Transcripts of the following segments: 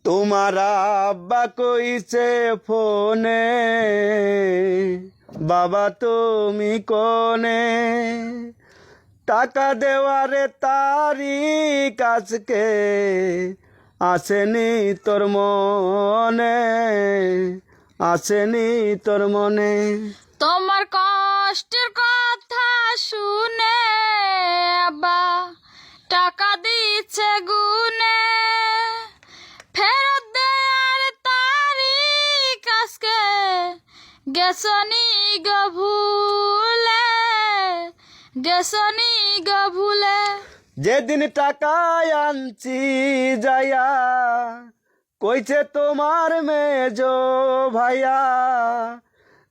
তোমার আব্বা কইছে ফোনে, বাবা তুমি কোনে, টাকা দেওয়ারে তারিখ আজকে আসেনি তোর মনে, আসেনি তোর মনে। তোমার কষ্টের কথা শুনে আব্বা টাকা দিচ্ছে গুনে, ফেরত দেয়ার তারিখ আজকে গেছনি গো ভুলে, গেছনি গো ভুলে। যেদিন টাকায় আনছি যাইয়া কইছে তোমার মেজো ভাইয়া,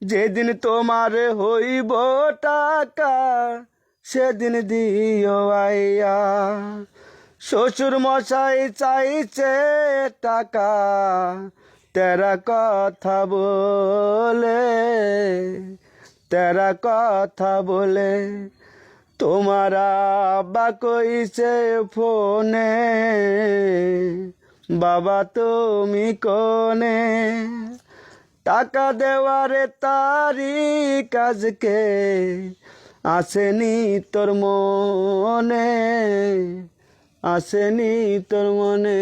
যেদিন তোমার হইব টাকা সেদিন দিও আইয়া। শ্বশুর মশাই চাইছে টাকা তেরা কথা বলে, তেরা কথা বলে। তোমার আব্বা কইছে ফোনে, বাবা তুমি কোনে, টাকা দেওয়ারে তারিখ আজকে আসেনি তোর মনে, আসেনি তোর মনে।